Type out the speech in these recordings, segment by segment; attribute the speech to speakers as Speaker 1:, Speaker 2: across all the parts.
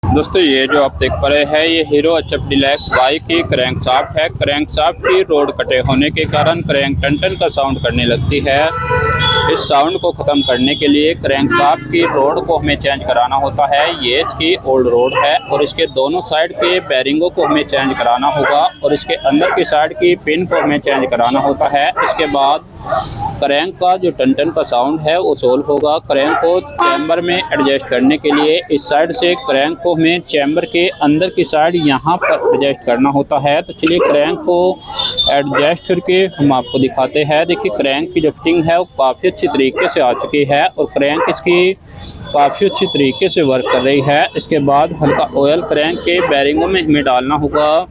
Speaker 1: दोस्तों ये जो आप देख पा रहे हैं ये हीरो एचएफ डीलक्स बाइक की क्रैंकशाफ्ट है। क्रैंकशाफ्ट की रोड कटे होने के कारण क्रैंक टन का साउंड करने लगती है। इस साउंड को ख़त्म करने के लिए क्रैंकशाफ्ट की रोड को हमें चेंज कराना होता है। ये इसकी ओल्ड रोड है और इसके दोनों साइड के बैरिंगों को हमें चेंज कराना होगा और इसके अंदर की साइड की पिन को हमें चेंज कराना होता है। इसके बाद क्रैंक का जो टन का साउंड है वो सोल्व होगा। क्रैंक को चैम्बर में एडजस्ट करने के लिए इस साइड से क्रैंक को हमें चैम्बर के अंदर की साइड यहाँ पर एडजस्ट करना होता है। तो चलिए क्रैंक को एडजस्ट करके हम आपको दिखाते हैं। देखिए क्रैंक की जो फिटिंग है वो काफ़ी अच्छी तरीके से आ चुकी है और क्रैंक इसकी काफ़ी अच्छी तरीके से वर्क कर रही है। इसके बाद हल्का ऑयल क्रैंक के बैरिंगों में हमें डालना होगा।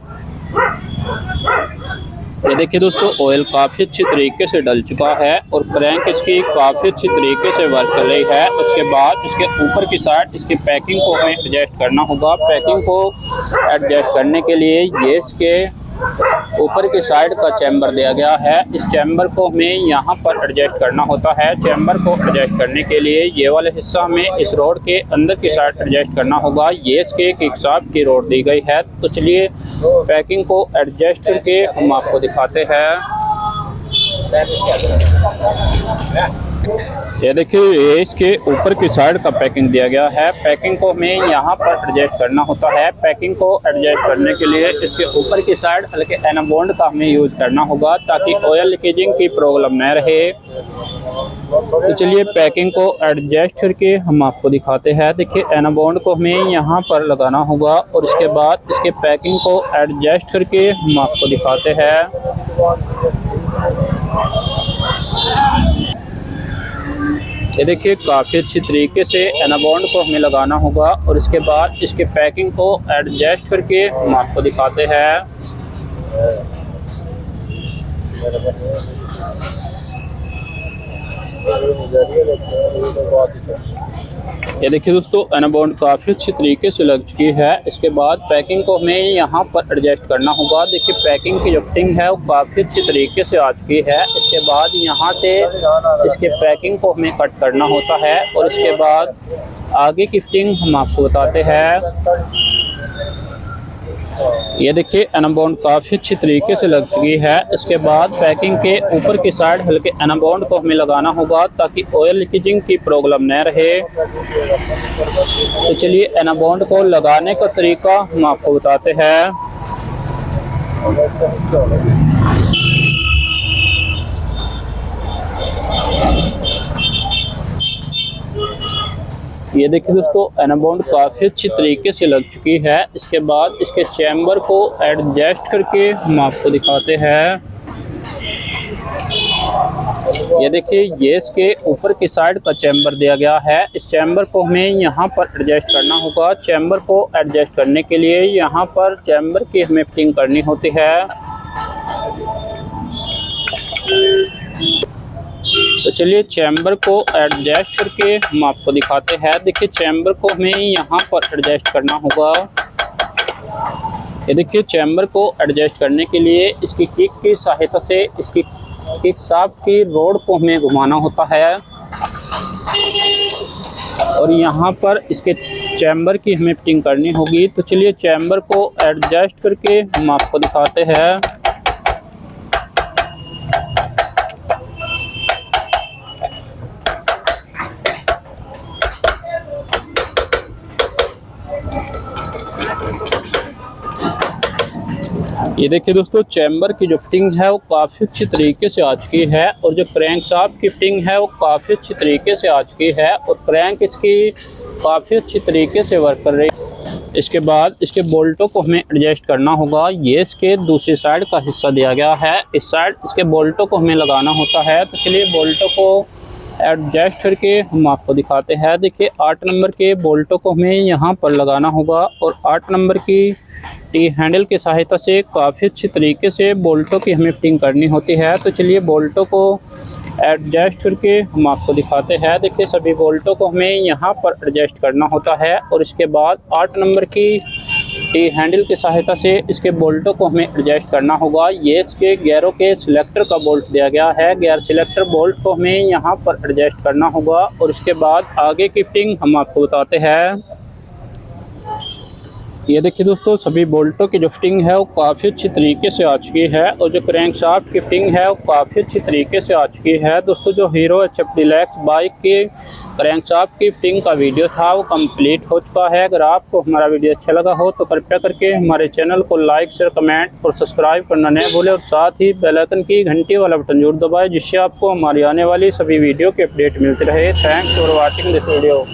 Speaker 1: ये देखिए दोस्तों ऑयल काफ़ी अच्छी तरीके से डल चुका है और क्रैंक इसकी काफ़ी अच्छी तरीके से वर्क कर रही है। उसके बाद इसके ऊपर की साइड इसकी पैकिंग को हमें एडजस्ट करना होगा। पैकिंग को एडजस्ट करने के लिए ये इसके ऊपर की साइड का चैम्बर दिया गया है। इस चैम्बर को हमें यहाँ पर एडजस्ट करना होता है। चैम्बर को एडजस्ट करने के लिए ये वाला हिस्सा हमें इस रोड के अंदर की साइड एडजस्ट करना होगा। ये इसके किकशाफ्ट की रोड दी गई है। तो चलिए पैकिंग को एडजस्ट करके हम आपको दिखाते हैं। ये देखिए ये इसके ऊपर की साइड का पैकिंग दिया गया है। पैकिंग को हमें यहाँ पर एडजस्ट करना होता है। पैकिंग को एडजस्ट करने के लिए इसके ऊपर की साइड हल्के एनाबॉन्ड का हमें यूज करना होगा ताकि ऑयल लीकेजिंग की प्रॉब्लम न रहे। तो चलिए पैकिंग को एडजस्ट करके हम आपको दिखाते हैं। देखिए एनाबॉन्ड को हमें यहाँ पर लगाना होगा और इसके बाद इसके पैकिंग को एडजस्ट करके हम आपको दिखाते हैं। ये देखिए काफ़ी अच्छी तरीके से एनाबॉन्ड को हमें लगाना होगा और इसके बाद इसके पैकिंग को एडजस्ट करके हम आपको दिखाते हैं। ये देखिए दोस्तों एनाबॉन्ड काफ़ी अच्छी तरीके से लग चुकी है। इसके बाद पैकिंग को हमें यहाँ पर एडजस्ट करना होगा। देखिए पैकिंग की जो फिटिंग है वो काफ़ी अच्छी तरीके से आ चुकी है। इसके बाद यहाँ से इसके पैकिंग को हमें कट करना होता है और इसके बाद आगे की फिटिंग हम आपको बताते हैं। ये देखिए एनाबॉन्ड काफ़ी अच्छी तरीके से लग चुकी है। इसके बाद पैकिंग के ऊपर की साइड हल्के एनाबॉन्ड को हमें लगाना होगा ताकि ऑयल लीकेजिंग की प्रॉब्लम न रहे। तो चलिए एनाबॉन्ड को लगाने का तरीका हम आपको बताते हैं। ये देखिए दोस्तों एनाबॉन्ड काफ़ी अच्छी तरीके से लग चुकी है। इसके बाद इसके चैम्बर को एडजस्ट करके हम आपको दिखाते हैं। ये देखिए ये इसके ऊपर की साइड का चैम्बर दिया गया है। इस चैम्बर को हमें यहाँ पर एडजस्ट करना होगा। चैम्बर को एडजस्ट करने के लिए यहाँ पर चैम्बर की हमें फिटिंग करनी होती है। तो चलिए चैम्बर को एडजस्ट करके हम आपको दिखाते हैं। देखिए चैम्बर को हमें यहाँ पर एडजस्ट करना होगा। ये देखिए चैम्बर को एडजस्ट करने के लिए इसकी किक की सहायता से इसकी किकशाफ्ट की रोड को हमें घुमाना होता है और यहाँ पर इसके चैम्बर की हमें फिटिंग करनी होगी। तो चलिए चैम्बर को एडजस्ट करके हम आपको दिखाते हैं। ये देखिए दोस्तों चैम्बर की जो फिटिंग है वो काफ़ी अच्छी तरीके से आ चुकी है और जो क्रैंकशाफ्ट की फिटिंग है वो काफ़ी अच्छी तरीके से आ चुकी है और क्रैंक इसकी काफ़ी अच्छी तरीके से वर्क कर रही है। इसके बाद इसके बोल्टों को हमें एडजस्ट करना होगा। ये इसके दूसरी साइड का हिस्सा दिया गया है। इस साइड इसके बोल्टों को हमें लगाना होता है। तो चलिए बोल्टों को एडजस्ट करके हम आपको दिखाते हैं। देखिए 8 नंबर के बोल्टों को हमें यहाँ पर लगाना होगा और 8 नंबर की टी हैंडल की सहायता से काफ़ी अच्छी तरीके से बोल्टों की हमें फिटिंग करनी होती है। तो चलिए बोल्टों को एडजस्ट करके हम आपको दिखाते हैं। देखिए सभी बोल्टों को हमें यहाँ पर एडजस्ट करना होता है और इसके बाद 8 नंबर की टी हैंडल की सहायता से इसके बोल्टों को हमें एडजस्ट करना होगा। ये इसके गियरों के सिलेक्टर का बोल्ट दिया गया है। गियर सिलेक्टर बोल्ट को हमें यहाँ पर एडजस्ट करना होगा और इसके बाद आगे की फिटिंग हम आपको बताते हैं। ये देखिए दोस्तों, सभी बोल्टों की जो फिटिंग है वो काफ़ी अच्छी तरीके से आ चुकी है और जो क्रैंकशाफ्ट की फिटिंग है वो काफ़ी अच्छी तरीके से आ चुकी है। दोस्तों जो हीरो HF डीलक्स बाइक के क्रैंकशाफ्ट की फिटिंग का वीडियो था वो कंप्लीट हो चुका है। अगर आपको हमारा वीडियो अच्छा लगा हो तो कृपया करके हमारे चैनल को लाइक शेयर कमेंट और सब्सक्राइब करना न भूलें और साथ ही बेल आइकन की घंटी वाला बटन जरूर दबाएं, जिससे आपको हमारी आने वाली सभी वीडियो के अपडेट मिलते रहे। Thanks for watching this video.